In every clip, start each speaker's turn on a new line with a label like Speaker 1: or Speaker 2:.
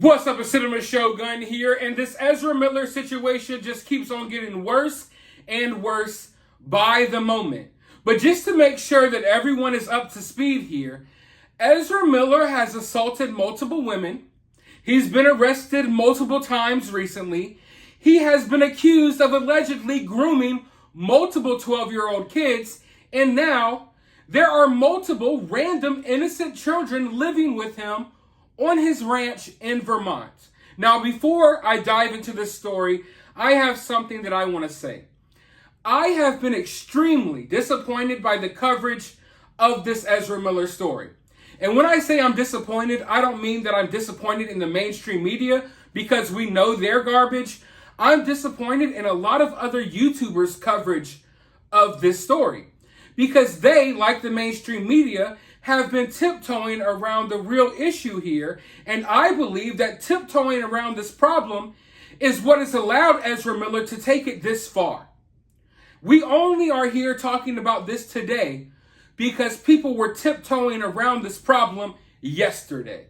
Speaker 1: What's up, it's Cinema Shogun here, and this Ezra Miller situation just keeps on getting worse and worse by the moment. But just to make sure that everyone is up to speed here, Ezra Miller has assaulted multiple women. He's been arrested multiple times recently. He has been accused of allegedly grooming multiple 12-year-old kids, and now there are multiple random innocent children living with him on his ranch in Vermont. Now, before I dive into this story, I have something that I want to say. I have been extremely disappointed by the coverage of this Ezra Miller story. And when I say I'm disappointed, I don't mean that I'm disappointed in the mainstream media because we know they're garbage. I'm disappointed in a lot of other YouTubers' coverage of this story because they, like the mainstream media, have been tiptoeing around the real issue here. And I believe that tiptoeing around this problem is what has allowed Ezra Miller to take it this far. We only are here talking about this today because people were tiptoeing around this problem yesterday.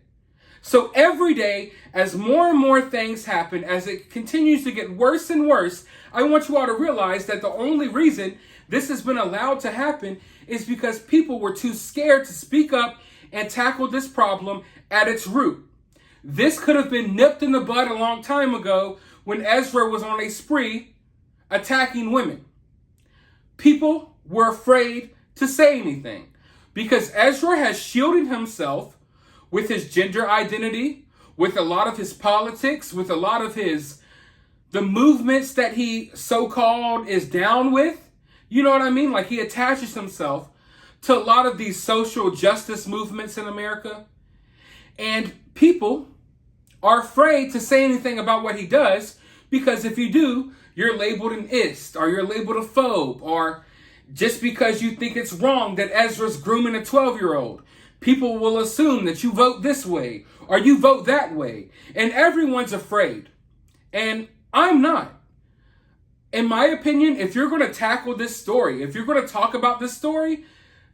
Speaker 1: So every day, as more and more things happen, as it continues to get worse and worse, I want you all to realize that the only reason this has been allowed to happen is because people were too scared to speak up and tackle this problem at its root. This could have been nipped in the bud a long time ago when Ezra was on a spree attacking women. People were afraid to say anything because Ezra has shielded himself with his gender identity, with a lot of his politics, with a lot of the movements that he so-called is down with. You know what I mean? Like, he attaches himself to a lot of these social justice movements in America. And people are afraid to say anything about what he does because if you do, you're labeled an ist, or you're labeled a phobe, or just because you think it's wrong that Ezra's grooming a 12-year-old, people will assume that you vote this way or you vote that way. And everyone's afraid. And I'm not. In my opinion, if you're going to tackle this story, if you're going to talk about this story,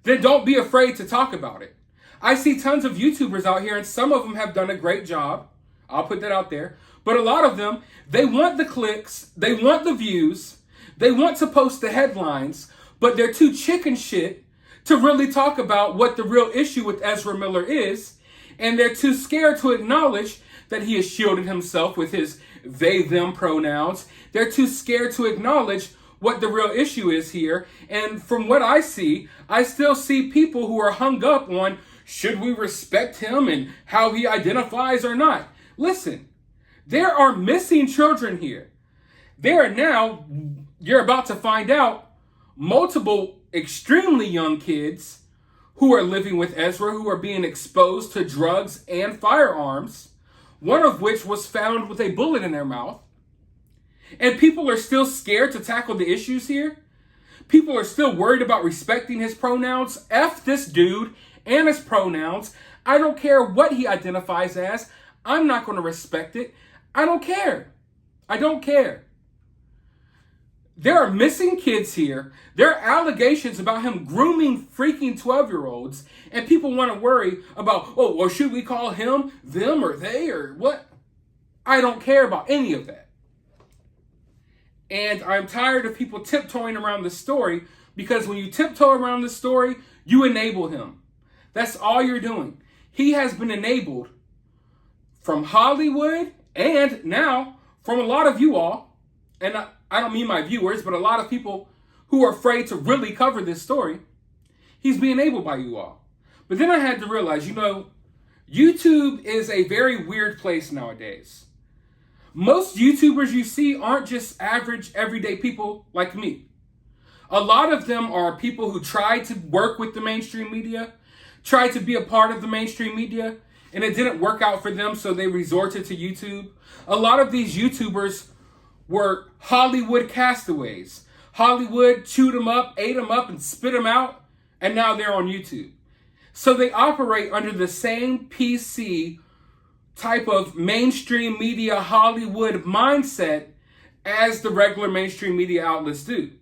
Speaker 1: then don't be afraid to talk about it. I see tons of YouTubers out here, and some of them have done a great job. I'll put that out there. But a lot of them, they want the clicks, they want the views, they want to post the headlines, but they're too chicken shit to really talk about what the real issue with Ezra Miller is, and they're too scared to acknowledge that he has shielded himself with his they, them pronouns. They're too scared to acknowledge what the real issue is here. And from what I see, I still see people who are hung up on should we respect him and how he identifies or not. Listen, there are missing children here. There are now, you're about to find out, multiple extremely young kids who are living with Ezra, who are being exposed to drugs and firearms, one of which was found with a bullet in their mouth. And people are still scared to tackle the issues here. People are still worried about respecting his pronouns. F this dude and his pronouns. I don't care what he identifies as. I'm not going to respect it. I don't care. I don't care. There are missing kids here. There are allegations about him grooming freaking 12-year-olds. And people want to worry about, oh, or should we call him, them, or they, or what? I don't care about any of that. And I'm tired of people tiptoeing around the story because when you tiptoe around the story, you enable him. That's all you're doing. He has been enabled from Hollywood and now from a lot of you all. And I don't mean my viewers, but a lot of people who are afraid to really cover this story. He's being enabled by you all. But then I had to realize, YouTube is a very weird place nowadays. Most YouTubers you see aren't just average, everyday people like me. A lot of them are people who try to work with the mainstream media, try to be a part of the mainstream media, and it didn't work out for them, so they resorted to YouTube. A lot of these YouTubers were Hollywood castaways. Hollywood chewed them up, ate them up, and spit them out, and now they're on YouTube. So they operate under the same PC type of mainstream media Hollywood mindset as the regular mainstream media outlets do,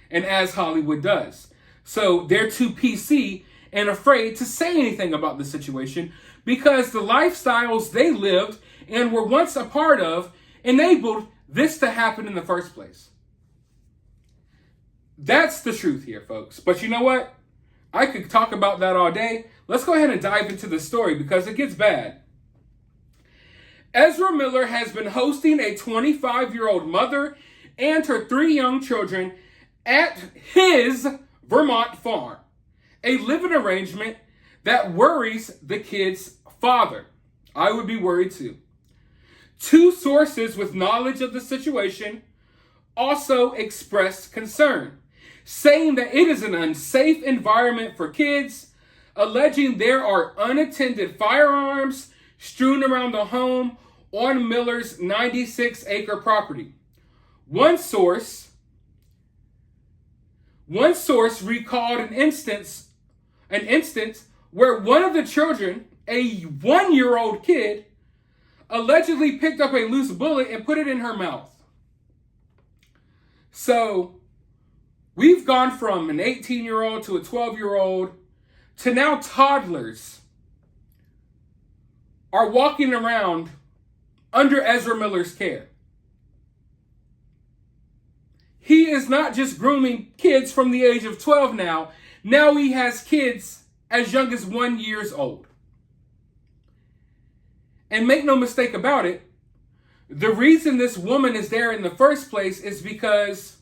Speaker 1: and as Hollywood does. So they're too PC and afraid to say anything about the situation because the lifestyles they lived and were once a part of enabled this to happen in the first place. That's the truth here, folks. But you know what? I could talk about that all day. Let's go ahead and dive into the story because it gets bad. Ezra Miller has been hosting a 25-year-old mother and her 3 young children at his Vermont farm, a living arrangement that worries the kid's father. I would be worried too. 2 sources with knowledge of the situation also expressed concern, saying that it is an unsafe environment for kids, alleging there are unattended firearms strewn around the home on Miller's 96-acre property. One source recalled an instance where one of the children, a 1-year-old kid, allegedly picked up a loose bullet and put it in her mouth. So we've gone from an 18-year-old to a 12-year-old to now toddlers are walking around under Ezra Miller's care. He is not just grooming kids from the age of 12 now. Now he has kids as young as 1 year old. And make no mistake about it, the reason this woman is there in the first place is because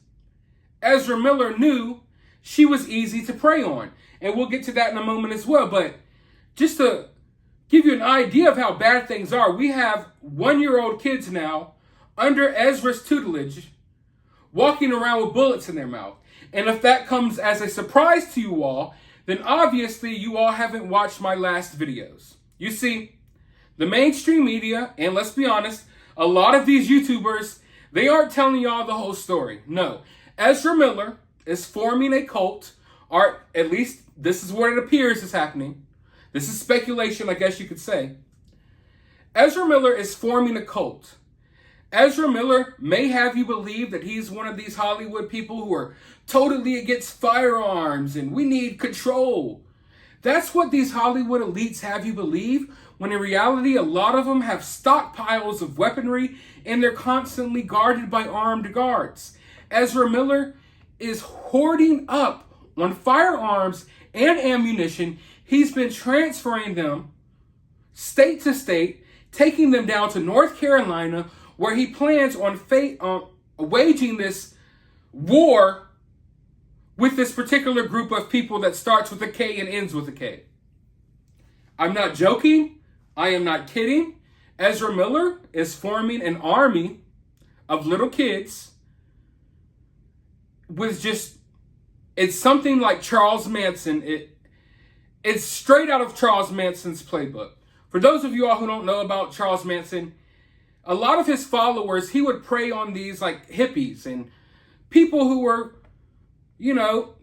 Speaker 1: Ezra Miller knew she was easy to prey on. And we'll get to that in a moment as well. But just to give you an idea of how bad things are, we have 1-year-old kids now under Ezra's tutelage walking around with bullets in their mouth. And if that comes as a surprise to you all, then obviously you all haven't watched my last videos. You see, the mainstream media, and let's be honest, a lot of these YouTubers, they aren't telling y'all the whole story. No, Ezra Miller is forming a cult, or at least this is what it appears is happening. This is speculation, I guess you could say. Ezra Miller is forming a cult. Ezra Miller may have you believe that he's one of these Hollywood people who are totally against firearms and we need control. That's what these Hollywood elites have you believe, when in reality, a lot of them have stockpiles of weaponry and they're constantly guarded by armed guards. Ezra Miller is hoarding up on firearms and ammunition. He's been transferring them state to state, taking them down to North Carolina, where he plans on waging this war with this particular group of people that starts with a K and ends with a K. I'm not joking. I am not kidding. Ezra Miller is forming an army of little kids with just, it's something like Charles Manson. It's straight out of Charles Manson's playbook. For those of you all who don't know about Charles Manson, a lot of his followers, he would prey on these like hippies and people who were,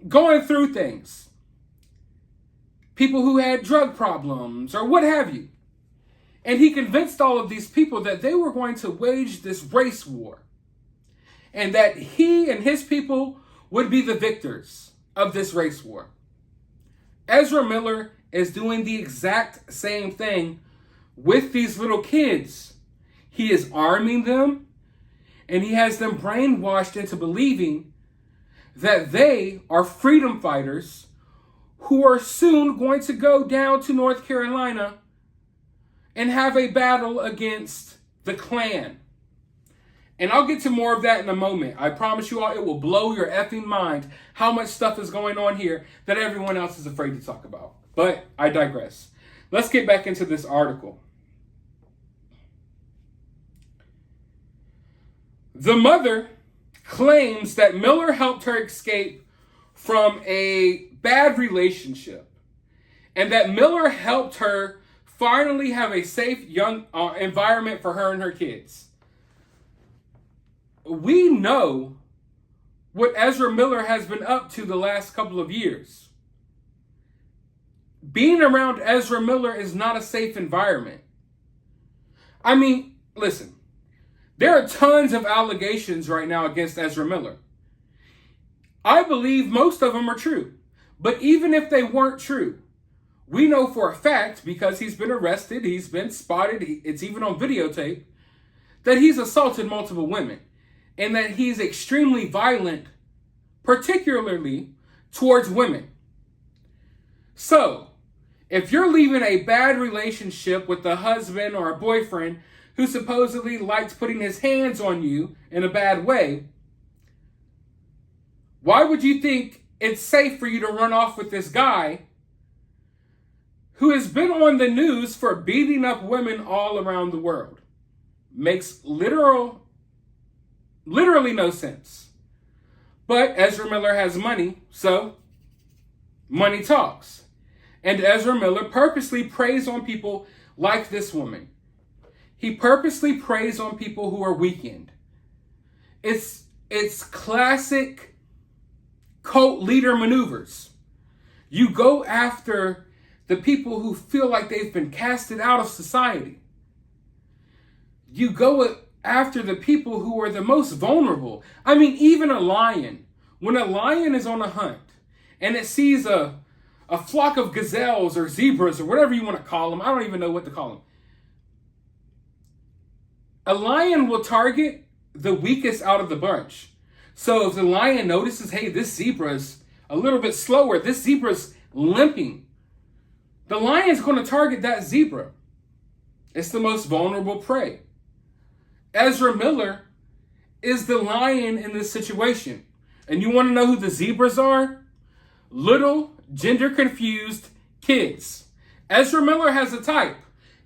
Speaker 1: going through things. People who had drug problems or what have you. And he convinced all of these people that they were going to wage this race war. And that he and his people would be the victors of this race war. Ezra Miller is doing the exact same thing with these little kids. He is arming them, and he has them brainwashed into believing that they are freedom fighters who are soon going to go down to North Carolina and have a battle against the Klan. And I'll get to more of that in a moment. I promise you all, it will blow your effing mind how much stuff is going on here that everyone else is afraid to talk about. But I digress. Let's get back into this article. The mother claims that Miller helped her escape from a bad relationship and that Miller helped her finally have a safe young environment for her and her kids. We know what Ezra Miller has been up to the last couple of years. Being around Ezra Miller is not a safe environment. I mean, listen, there are tons of allegations right now against Ezra Miller. I believe most of them are true. But even if they weren't true, we know for a fact, because he's been arrested, he's been spotted, it's even on videotape, that he's assaulted multiple women and that he's extremely violent, particularly towards women. So, if you're leaving a bad relationship with a husband or a boyfriend who supposedly likes putting his hands on you in a bad way, why would you think it's safe for you to run off with this guy who has been on the news for beating up women all around the world? Makes literally no sense. But Ezra Miller has money, so money talks. And Ezra Miller purposely preys on people like this woman. He purposely preys on people who are weakened. It's classic cult leader maneuvers. You go after the people who feel like they've been casted out of society. You go after the people who are the most vulnerable. I mean, even a lion. When a lion is on a hunt and it sees a flock of gazelles or zebras or whatever you want to call them, I don't even know what to call them. A lion will target the weakest out of the bunch. So if the lion notices, hey, this zebra's a little bit slower, this zebra's limping, the lion's going to target that zebra. It's the most vulnerable prey. Ezra Miller is the lion in this situation. And you want to know who the zebras are? Little, gender-confused kids. Ezra Miller has a type.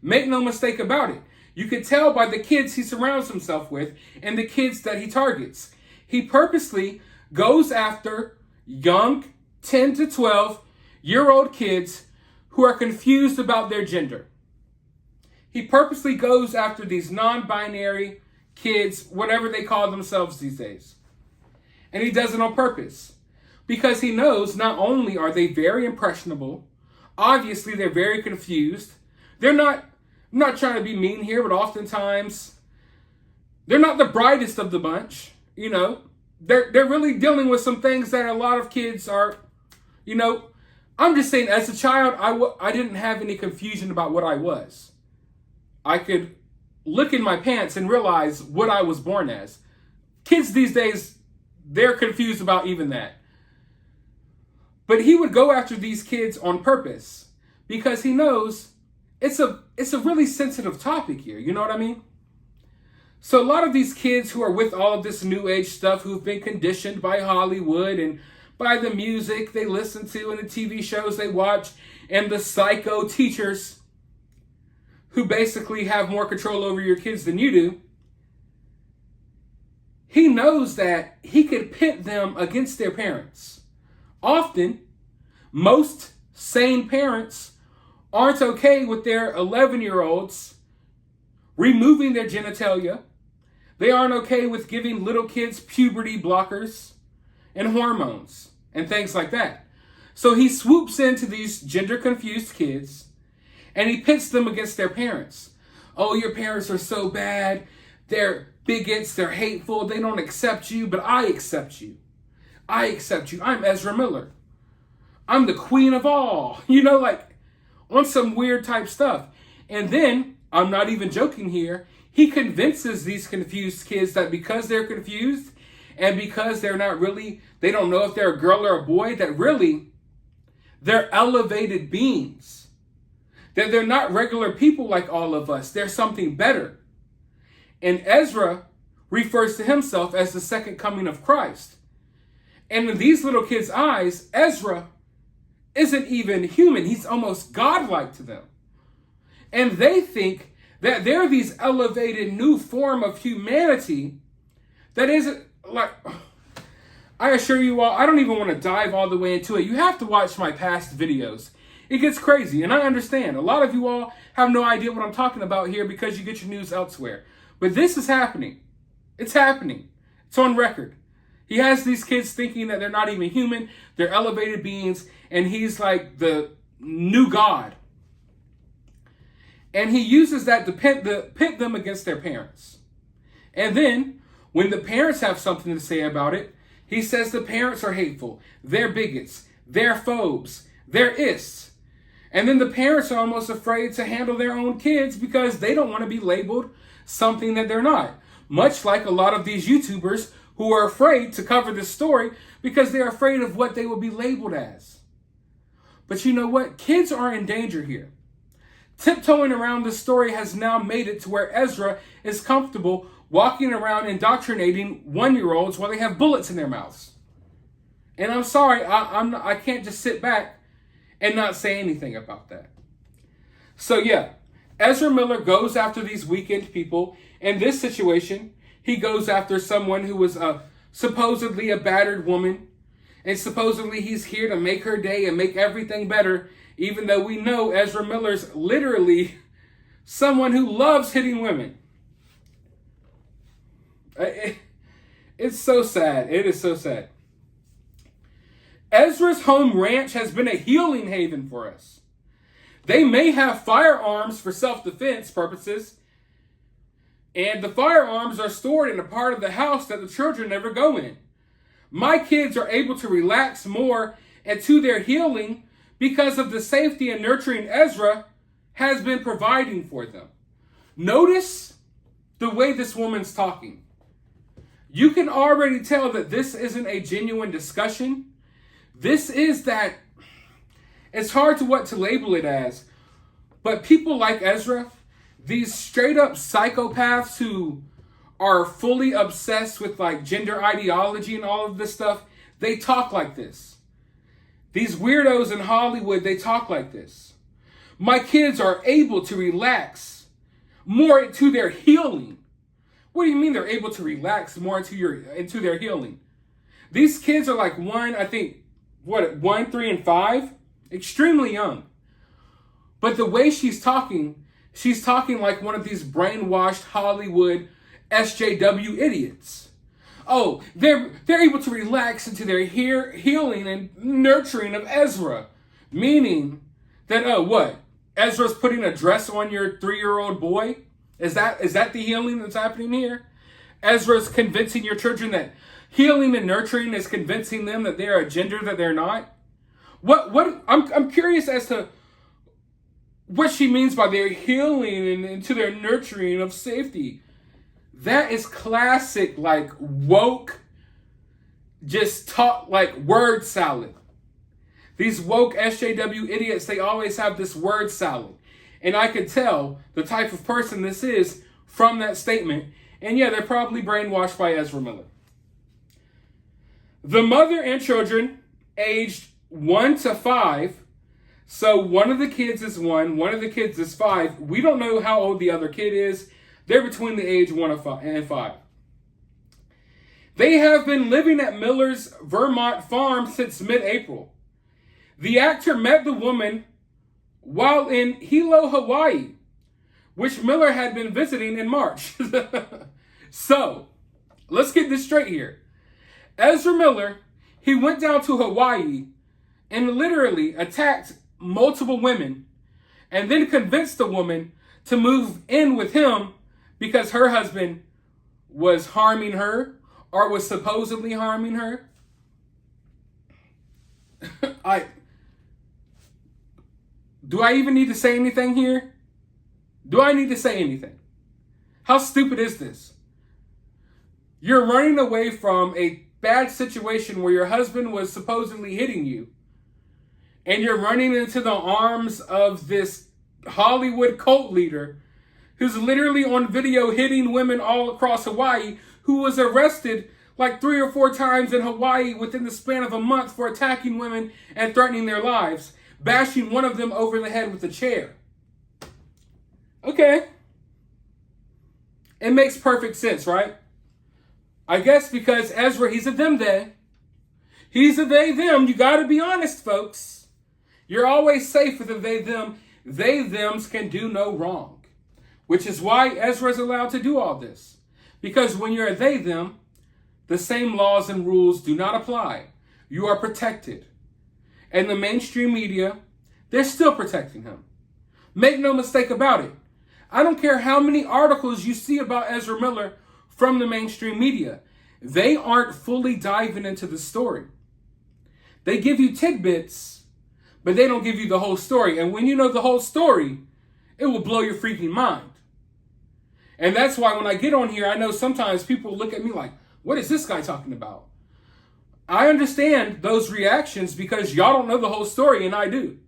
Speaker 1: Make no mistake about it. You can tell by the kids he surrounds himself with and the kids that he targets. He purposely goes after young 10 to 12-year-old kids who are confused about their gender. He purposely goes after these non-binary kids, whatever they call themselves these days. And he does it on purpose. Because he knows not only are they very impressionable, obviously they're very confused. I'm not trying to be mean here, but oftentimes they're not the brightest of the bunch. You know, they're really dealing with some things that a lot of kids are, you know. I'm just saying, as a child, I didn't have any confusion about what I was. I could look in my pants and realize what I was born as. Kids these days, they're confused about even that. But he would go after these kids on purpose because he knows it's a really sensitive topic here. You know what I mean? So a lot of these kids who are with all of this new age stuff, who've been conditioned by Hollywood and by the music they listen to and the TV shows they watch and the psycho teachers who basically have more control over your kids than you do, he knows that he could pit them against their parents. Often, most sane parents aren't okay with their 11-year-olds removing their genitalia. They aren't okay with giving little kids puberty blockers and hormones and things like that. So he swoops into these gender-confused kids and he pits them against their parents. Oh, your parents are so bad. They're bigots. They're hateful. They don't accept you, but I accept you. I accept you. I'm Ezra Miller. I'm the queen of all. You know, like on some weird type stuff. And then, I'm not even joking here, he convinces these confused kids that because they're confused and because they're not really, they don't know if they're a girl or a boy, that really they're elevated beings. That they're not regular people like all of us. They're something better. And Ezra refers to himself as the second coming of Christ. And in these little kids' eyes, Ezra isn't even human. He's almost godlike to them. And they think that they're these elevated new form of humanity that isn't like, I assure you all, I don't even want to dive all the way into it. You have to watch my past videos. It gets crazy, and I understand. A lot of you all have no idea what I'm talking about here because you get your news elsewhere. But this is happening. It's happening. It's on record. He has these kids thinking that they're not even human, they're elevated beings, and he's like the new God. And he uses that to pit them against their parents. And then, when the parents have something to say about it, he says the parents are hateful, they're bigots, they're phobes, they're ists. And then the parents are almost afraid to handle their own kids because they don't want to be labeled something that they're not. Much like a lot of these YouTubers who are afraid to cover this story because they're afraid of what they will be labeled as. But you know what? Kids are in danger here. Tiptoeing around this story has now made it to where Ezra is comfortable walking around indoctrinating 1-year-olds while they have bullets in their mouths. And I'm sorry, I can't just sit back and not say anything about that. So yeah, Ezra Miller goes after these weakened people. In this situation, he goes after someone who was supposedly a battered woman. And supposedly he's here to make her day and make everything better, even though we know Ezra Miller's literally someone who loves hitting women. It's so sad. It is so sad. Ezra's home ranch has been a healing haven for us. They may have firearms for self-defense purposes, and the firearms are stored in a part of the house that the children never go in. My kids are able to relax more into their healing because of the safety and nurturing Ezra has been providing for them. Notice the way this woman's talking. You can already tell that this isn't a genuine discussion. This is that, it's hard to what to label it as, but people like Ezra, these straight up psychopaths who are fully obsessed with like gender ideology and all of this stuff, they talk like this. These weirdos in Hollywood, they talk like this. My kids are able to relax more into their healing. What do you mean they're able to relax more into their healing? These kids are like 1, 3, and 5, extremely young. But the way she's talking like one of these brainwashed Hollywood SJW idiots. Oh, they're able to relax into their healing and nurturing of Ezra. Meaning that, Ezra's putting a dress on your 3-year-old boy? Is that the healing that's happening here? Ezra's convincing your children that healing and nurturing is convincing them that they're a gender that they're not? I'm curious as to what she means by their healing and into their nurturing of safety. That is classic, like, woke, just talk like word salad. These woke SJW idiots, they always have this word salad. And I could tell the type of person this is from that statement. And yeah, they're probably brainwashed by Ezra Miller. The mother and children aged 1 to 5. So one of the kids is 1, one of the kids is 5. We don't know how old the other kid is. They're between the age 1 and 5. They have been living at Miller's Vermont farm since mid-April. The actor met the woman while in Hilo, Hawaii, which Miller had been visiting in March. So, let's get this straight here. Ezra Miller, he went down to Hawaii and literally attacked multiple women and then convinced the woman to move in with him because her husband was harming her or was supposedly harming her. Do I even need to say anything here? Do I need to say anything? How stupid is this? You're running away from a bad situation where your husband was supposedly hitting you, and you're running into the arms of this Hollywood cult leader who's literally on video hitting women all across Hawaii, who was arrested like 3 or 4 times in Hawaii within the span of a month for attacking women and threatening their lives, bashing one of them over the head with a chair. Okay. It makes perfect sense, right? I guess because Ezra, he's a them, they. He's a they, them. You got to be honest, folks. You're always safe with a they, them. They, thems can do no wrong. Which is why Ezra is allowed to do all this. Because when you're a they, them, the same laws and rules do not apply. You are protected. And the mainstream media, they're still protecting him. Make no mistake about it. I don't care how many articles you see about Ezra Miller from the mainstream media. They aren't fully diving into the story. They give you tidbits, but they don't give you the whole story. And when you know the whole story, it will blow your freaking mind. And that's why when I get on here, I know sometimes people look at me like, what is this guy talking about? I understand those reactions because y'all don't know the whole story, and I do.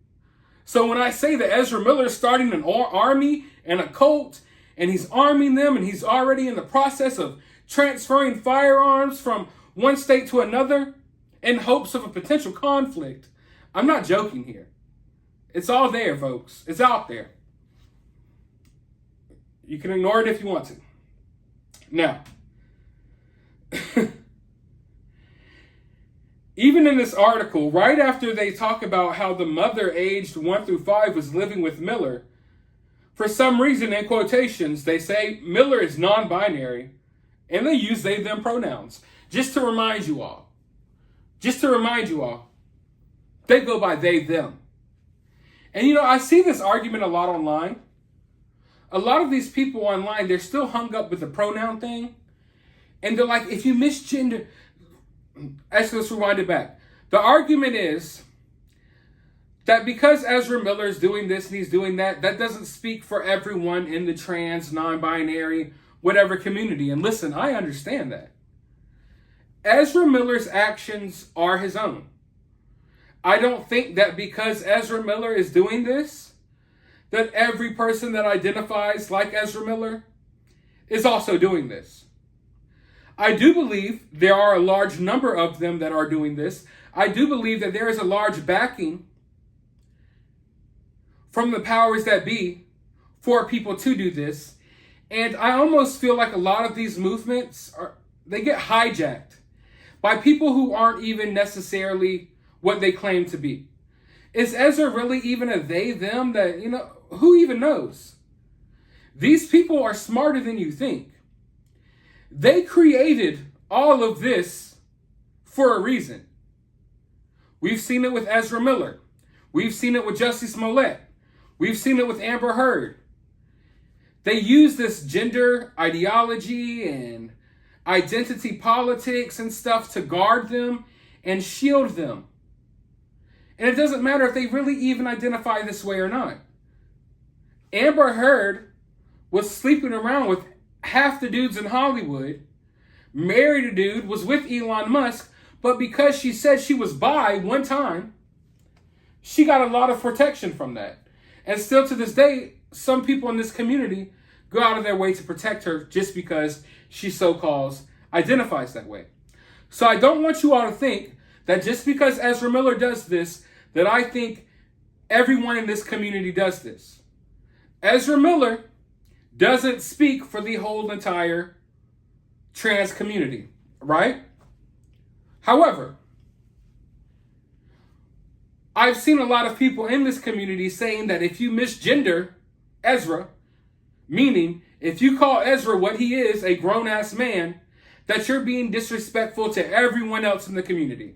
Speaker 1: So when I say that Ezra Miller is starting an army and a cult, and he's arming them, and he's already in the process of transferring firearms from one state to another in hopes of a potential conflict, I'm not joking here. It's all there, folks. It's out there. You can ignore it if you want to. Now, even in this article, right after they talk about how the mother aged 1 through 5 was living with Miller, for some reason, in quotations, they say Miller is non-binary, and they use they, them pronouns. Just to remind you all, they go by they, them. And you know, I see this argument a lot online. A lot of these people online, they're still hung up with the pronoun thing. And they're like, if you misgender... Actually, let's rewind it back. The argument is that because Ezra Miller is doing this and he's doing that, that doesn't speak for everyone in the trans, non-binary, whatever community. And listen, I understand that. Ezra Miller's actions are his own. I don't think that because Ezra Miller is doing this, that every person that identifies like Ezra Miller is also doing this. I do believe there are a large number of them that are doing this. I do believe that there is a large backing from the powers that be for people to do this. And I almost feel like a lot of these movements they get hijacked by people who aren't even necessarily what they claim to be. Is Ezra really even a they, them that, you know, who even knows? These people are smarter than you think. They created all of this for a reason. We've seen it with Ezra Miller. We've seen it with Jussie Smollett. We've seen it with Amber Heard. They use this gender ideology and identity politics and stuff to guard them and shield them. And it doesn't matter if they really even identify this way or not. Amber Heard was sleeping around with half the dudes in Hollywood, married a dude, was with Elon Musk, but because she said she was bi one time, she got a lot of protection from that. And still to this day, some people in this community go out of their way to protect her just because she so-called identifies that way. So I don't want you all to think that just because Ezra Miller does this, that I think everyone in this community does this. Ezra Miller doesn't speak for the whole entire trans community, right? However, I've seen a lot of people in this community saying that if you misgender Ezra, meaning if you call Ezra what he is, a grown-ass man, that you're being disrespectful to everyone else in the community.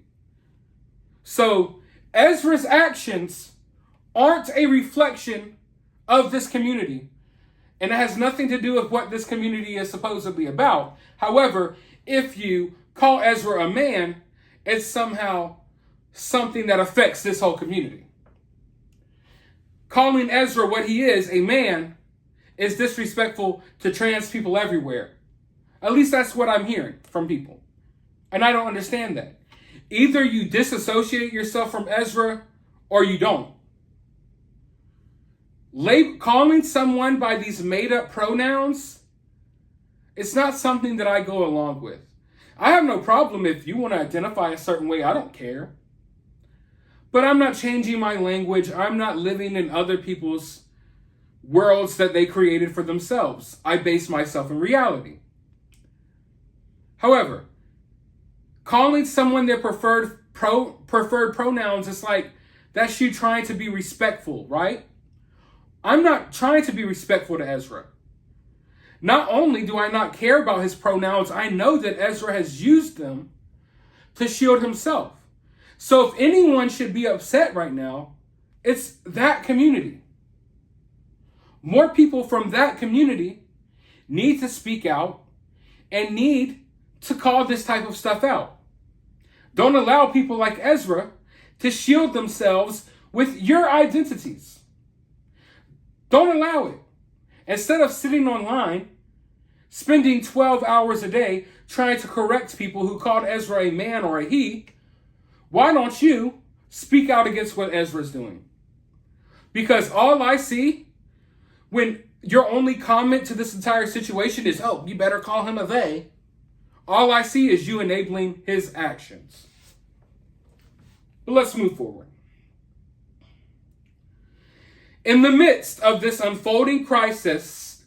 Speaker 1: So Ezra's actions aren't a reflection of this community. And it has nothing to do with what this community is supposedly about. However, if you call Ezra a man, it's somehow something that affects this whole community. Calling Ezra what he is, a man, is disrespectful to trans people everywhere. At least that's what I'm hearing from people. And I don't understand that. Either you disassociate yourself from Ezra or you don't. Calling someone by these made-up pronouns, it's not something that I go along with. I have no problem if you want to identify a certain way. I don't care. But I'm not changing my language. I'm not living in other people's worlds that they created for themselves. I base myself in reality. However, calling someone their preferred pronouns is like, that's you trying to be respectful, right? I'm not trying to be respectful to Ezra. Not only do I not care about his pronouns, I know that Ezra has used them to shield himself. So if anyone should be upset right now, it's that community. More people from that community need to speak out and need to call this type of stuff out. Don't allow people like Ezra to shield themselves with your identities. Don't allow it. Instead of sitting online, spending 12 hours a day trying to correct people who called Ezra a man or a he, why don't you speak out against what Ezra's doing? Because all I see when your only comment to this entire situation is, oh, you better call him a they, all I see is you enabling his actions. But let's move forward. In the midst of this unfolding crisis,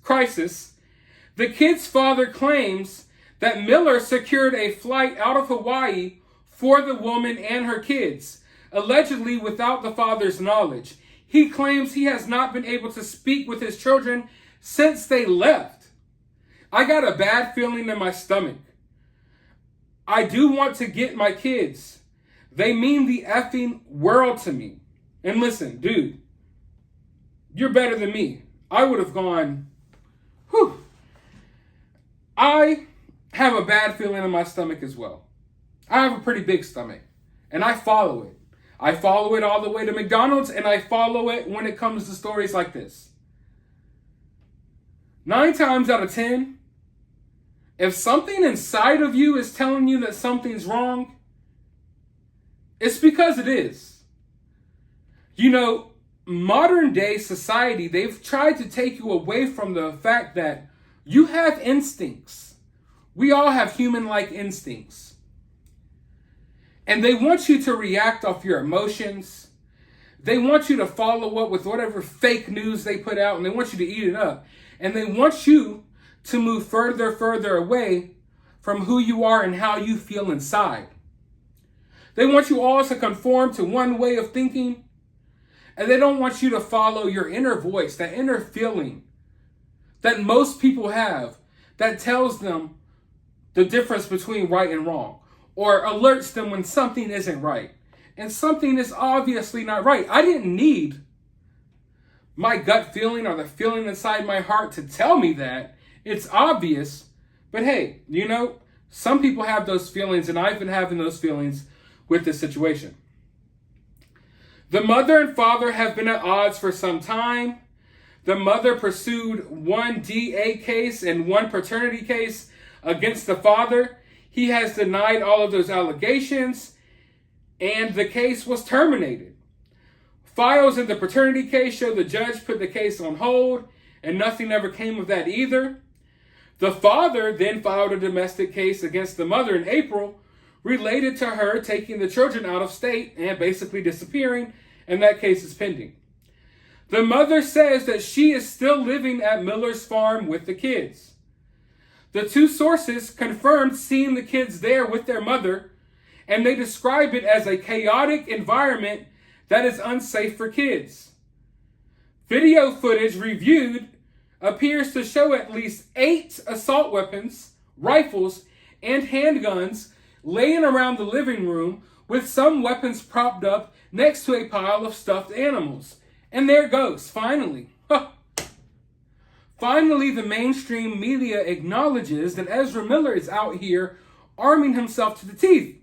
Speaker 1: the kid's father claims that Miller secured a flight out of Hawaii for the woman and her kids, allegedly without the father's knowledge. He claims he has not been able to speak with his children since they left. I got a bad feeling in my stomach. I do want to get my kids. They mean the effing world to me. And listen, dude, you're better than me. I would have gone, whew. I have a bad feeling in my stomach as well. I have a pretty big stomach, and I follow it. I follow it all the way to McDonald's, and I follow it when it comes to stories like this. 9 times out of 10, if something inside of you is telling you that something's wrong, it's because it is. You know, modern day society, they've tried to take you away from the fact that you have instincts. We all have human-like instincts. And they want you to react off your emotions. They want you to follow up with whatever fake news they put out, and they want you to eat it up. And they want you to move further away from who you are and how you feel inside. They want you all to conform to one way of thinking, and they don't want you to follow your inner voice, that inner feeling that most people have that tells them the difference between right and wrong, or alerts them when something isn't right. And something is obviously not right. I didn't need my gut feeling or the feeling inside my heart to tell me that. It's obvious. But hey, you know, some people have those feelings, and I've been having those feelings with this situation. The mother and father have been at odds for some time. The mother pursued one DA case and one paternity case against the father. He has denied all of those allegations, and the case was terminated. Files in the paternity case show the judge put the case on hold, and nothing ever came of that either. The father then filed a domestic case against the mother in April, related to her taking the children out of state and basically disappearing, and that case is pending. The mother says that she is still living at Miller's farm with the kids. The two sources confirmed seeing the kids there with their mother, and they describe it as a chaotic environment that is unsafe for kids. Video footage reviewed appears to show at least 8 assault weapons, rifles, and handguns laying around the living room, with some weapons propped up next to a pile of stuffed animals. And there it goes, finally. Finally, the mainstream media acknowledges that Ezra Miller is out here arming himself to the teeth.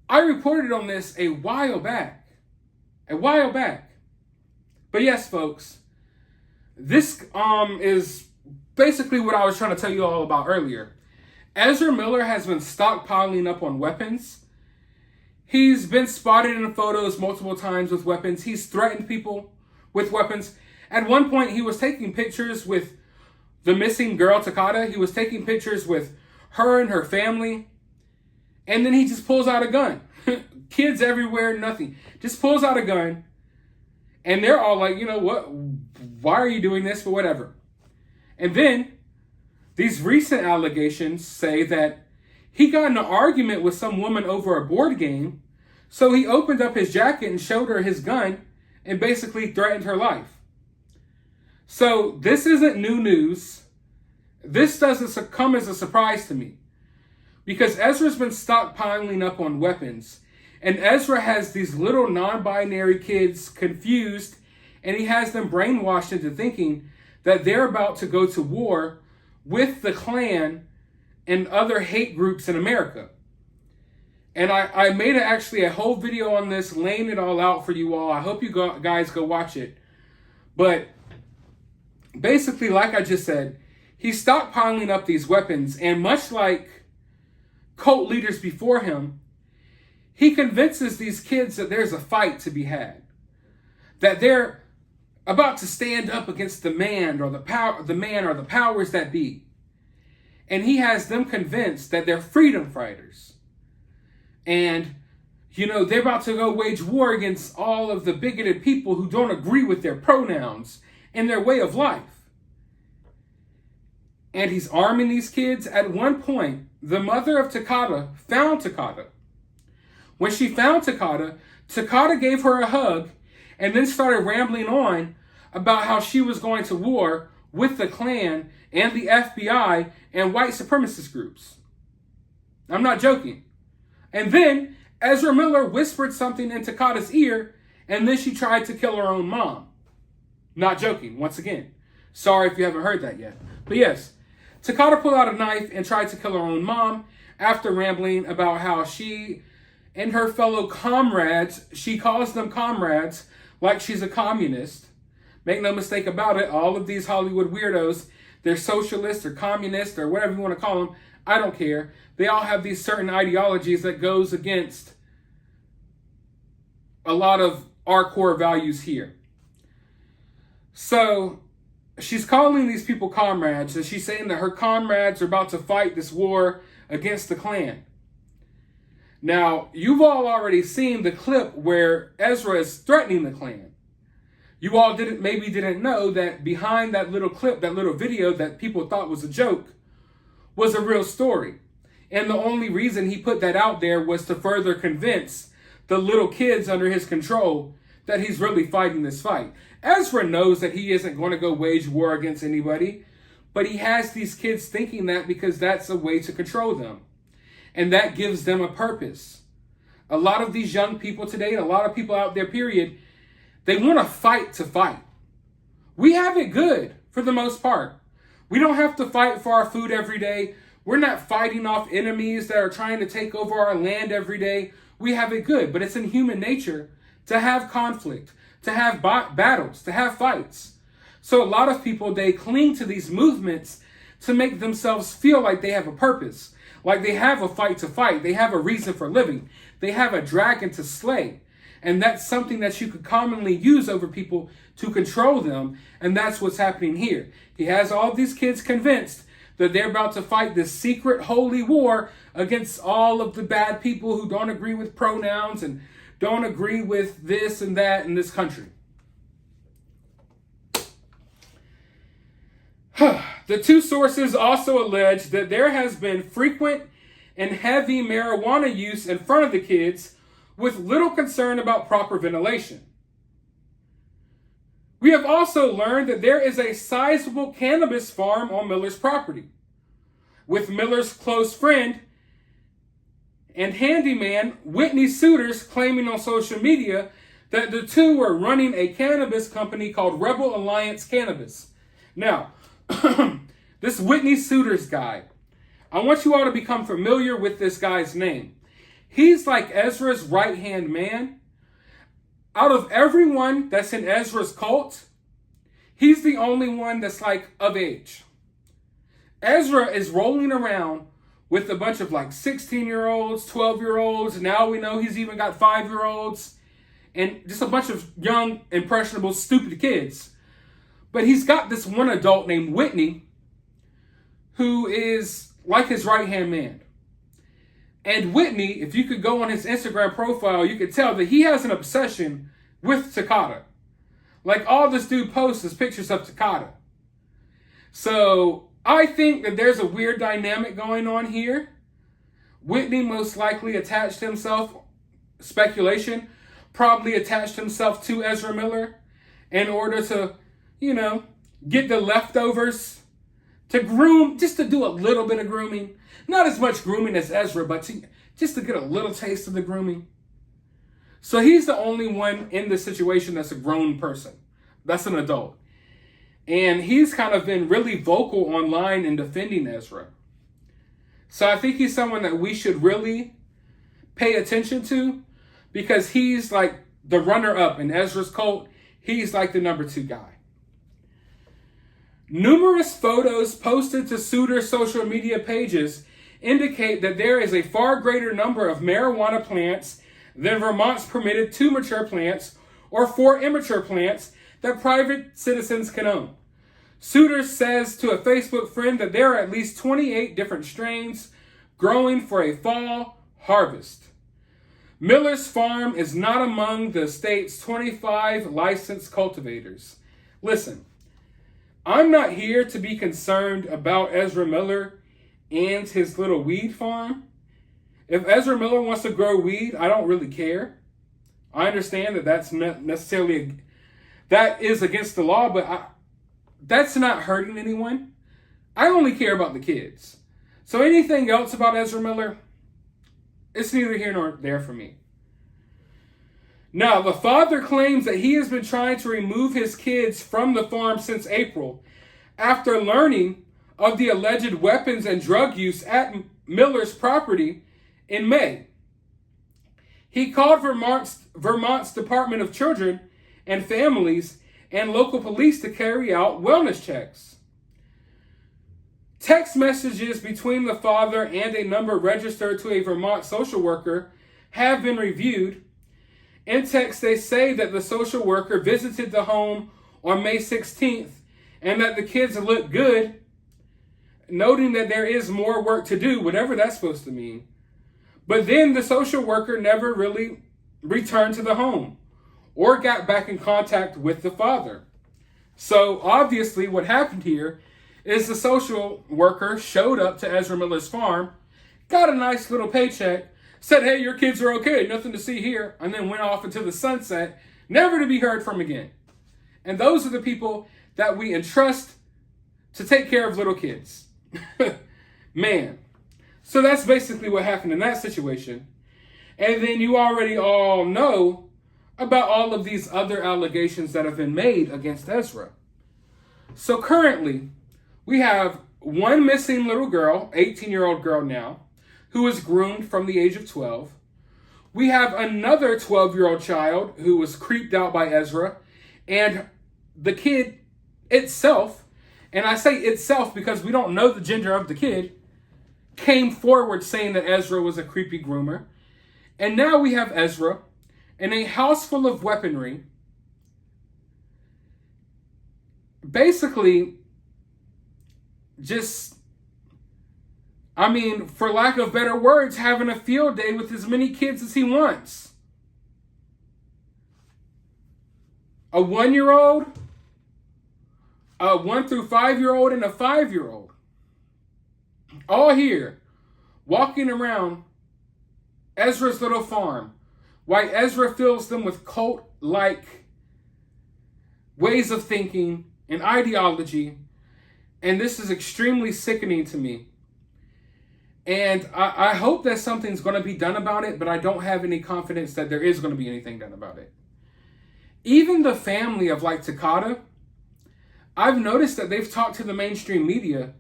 Speaker 1: I reported on this a while back. But yes, folks, this is basically what I was trying to tell you all about earlier. Ezra Miller has been stockpiling up on weapons. He's been spotted in photos multiple times with weapons. He's threatened people with weapons. At one point, he was taking pictures with the missing girl, Takata. He was taking pictures with her and her family. And then he just pulls out a gun. Kids everywhere, nothing. Just pulls out a gun. And they're all like, you know what? Why are you doing this? But whatever. And then these recent allegations say that he got in an argument with some woman over a board game. So he opened up his jacket and showed her his gun and basically threatened her life. So this isn't new news. This doesn't come as a surprise to me, because Ezra's been stockpiling up on weapons, and Ezra has these little non-binary kids confused, and he has them brainwashed into thinking that they're about to go to war with the Klan and other hate groups in America. And I made actually a whole video on this, laying it all out for you all. I hope you guys go watch it. But basically, like I just said, he's stockpiling up these weapons. And much like cult leaders before him, he convinces these kids that there's a fight to be had. That they're about to stand up against the man or the powers that be. And he has them convinced that they're freedom fighters. And, they're about to go wage war against all of the bigoted people who don't agree with their pronouns and their way of life. And he's arming these kids. At one point, the mother of Takata found Takata. When she found Takata, Takata gave her a hug and then started rambling on about how she was going to war with the Klan and the FBI and white supremacist groups. I'm not joking. And then Ezra Miller whispered something in Takata's ear, and then she tried to kill her own mom. Not joking, once again. Sorry if you haven't heard that yet. But yes, Takata pulled out a knife and tried to kill her own mom after rambling about how she and her fellow comrades, she calls them comrades like she's a communist. Make no mistake about it, all of these Hollywood weirdos, they're socialists or communists or whatever you want to call them. I don't care. They all have these certain ideologies that goes against a lot of our core values here. So she's calling these people comrades, and she's saying that her comrades are about to fight this war against the Klan. Now, you've all already seen the clip where Ezra is threatening the Klan. You all maybe didn't know that behind that little clip, that little video that people thought was a joke, was a real story. And the only reason he put that out there was to further convince the little kids under his control that he's really fighting this fight. Ezra knows that he isn't going to go wage war against anybody, but he has these kids thinking that because that's a way to control them. And that gives them a purpose. A lot of these young people today, a lot of people out there, period, they want to fight. We have it good for the most part. We don't have to fight for our food every day. We're not fighting off enemies that are trying to take over our land every day. We have it good, but it's in human nature to have conflict, to have battles, to have fights. So a lot of people, they cling to these movements to make themselves feel like they have a purpose, like they have a fight to fight. They have a reason for living. They have a dragon to slay. And that's something that you could commonly use over people to control them. And that's what's happening here. He has all these kids convinced that they're about to fight this secret holy war against all of the bad people who don't agree with pronouns and don't agree with this and that in this country. The two sources also allege that there has been frequent and heavy marijuana use in front of the kids with little concern about proper ventilation. We have also learned that there is a sizable cannabis farm on Miller's property, with Miller's close friend and handyman Whitney Suiters claiming on social media that the two were running a cannabis company called Rebel Alliance Cannabis. Now, this Whitney Suiters guy, I want you all to become familiar with this guy's name. He's like Ezra's right-hand man. Out of everyone that's in Ezra's cult, he's the only one that's like of age. Ezra is rolling around with a bunch of like 16-year-olds, 12-year-olds. Now we know he's even got 5-year-olds and just a bunch of young, impressionable, stupid kids. But he's got this one adult named Whitney who is like his right-hand man. And Whitney, if you could go on his Instagram profile, you could tell that he has an obsession with Takata. Like all this dude posts is pictures of Takata. So I think that there's a weird dynamic going on here. Whitney most likely attached himself, speculation, probably attached himself to Ezra Miller in order to, get the leftovers to groom, just to do a little bit of grooming. Not as much grooming as Ezra, but just to get a little taste of the grooming. So he's the only one in this situation that's a grown person. That's an adult. And he's kind of been really vocal online in defending Ezra. So I think he's someone that we should really pay attention to, because he's like the runner-up in Ezra's cult. He's like the number 2 guy. Numerous photos posted to Suiter's social media pages indicate that there is a far greater number of marijuana plants than Vermont's permitted 2 mature plants or 4 immature plants that private citizens can own. Suiter says to a Facebook friend that there are at least 28 different strains growing for a fall harvest. Miller's farm is not among the state's 25 licensed cultivators. Listen, I'm not here to be concerned about Ezra Miller and his little weed farm. If Ezra Miller wants to grow weed, I don't really care. I understand that that's not necessarily, that is against the law, but that's not hurting anyone. I only care about the kids. So anything else about Ezra Miller, it's neither here nor there for me. Now, the father claims that he has been trying to remove his kids from the farm since April after learning of the alleged weapons and drug use at Miller's property in May. He called Vermont's Department of Children and Families and local police to carry out wellness checks. Text messages between the father and a number registered to a Vermont social worker have been reviewed. In text, they say that the social worker visited the home on May 16th and that the kids look good, noting that there is more work to do, whatever that's supposed to mean. But then the social worker never really returned to the home or got back in contact with the father. So obviously what happened here is the social worker showed up to Ezra Miller's farm, got a nice little paycheck, said, hey, your kids are okay, nothing to see here, and then went off into the sunset, never to be heard from again. And those are the people that we entrust to take care of little kids. Man. So that's basically what happened in that situation. And then you already all know about all of these other allegations that have been made against Ezra. So currently, we have one missing little girl, 18-year-old girl now, who was groomed from the age of 12. We have another 12-year-old child who was creeped out by Ezra, and the kid itself, and I say itself because we don't know the gender of the kid, came forward saying that Ezra was a creepy groomer. And now we have Ezra in a house full of weaponry, basically just, I mean, for lack of better words, having a field day with as many kids as he wants. A 1-year-old, a 1 through 5-year-old, and a 5-year-old. All here, walking around Ezra's little farm, while Ezra fills them with cult-like ways of thinking and ideology. And this is extremely sickening to me. And I hope that something's going to be done about it, but I don't have any confidence that there is going to be anything done about it. Even the family of like Takata, I've noticed that they've talked to the mainstream media,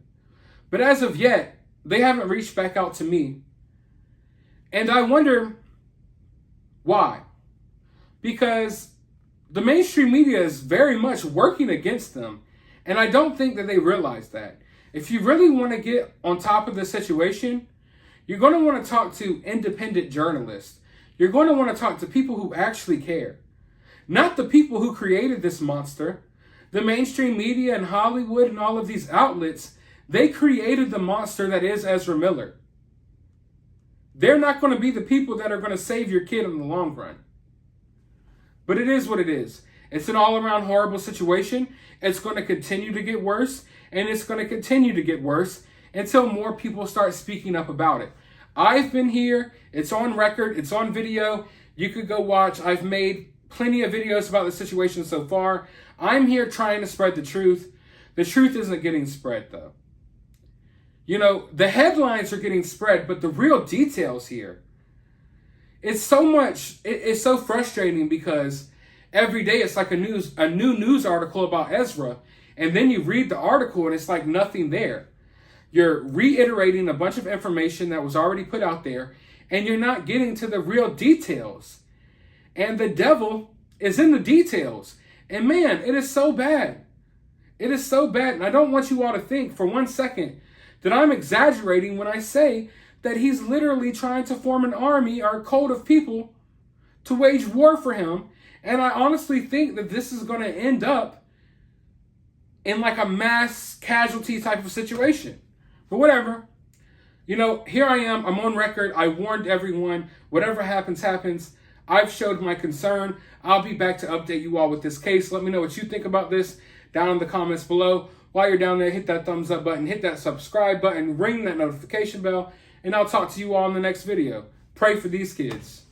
Speaker 1: but as of yet, they haven't reached back out to me. And I wonder why. Because the mainstream media is very much working against them. And I don't think that they realize that. If you really want to get on top of the situation, you're going to want to talk to independent journalists. You're going to want to talk to people who actually care. Not the people who created this monster. The mainstream media and Hollywood and all of these outlets, they created the monster that is Ezra Miller. They're not going to be the people that are going to save your kid in the long run. But it is what it is. It's an all-around horrible situation. It's going to continue to get worse, and it's going to continue to get worse until more people start speaking up about it. I've been here. It's on record. It's on video. You could go watch. I've made plenty of videos about the situation so far. I'm here trying to spread the truth. The truth isn't getting spread, though. You know, the headlines are getting spread, but the real details here, it's so frustrating because every day it's like a new news article about Ezra, and then you read the article and it's like nothing there. You're reiterating a bunch of information that was already put out there, and you're not getting to the real details. And the devil is in the details. And man, it is so bad. It is so bad. And I don't want you all to think for 1 second that I'm exaggerating when I say that he's literally trying to form an army or a cult of people to wage war for him. And I honestly think that this is going to end up in like a mass casualty type of situation. But whatever. You know, here I am. I'm on record. I warned everyone. Whatever happens, happens. I've showed my concern. I'll be back to update you all with this case. Let me know what you think about this down in the comments below. While you're down there, hit that thumbs up button, hit that subscribe button, ring that notification bell, and I'll talk to you all in the next video. Pray for these kids.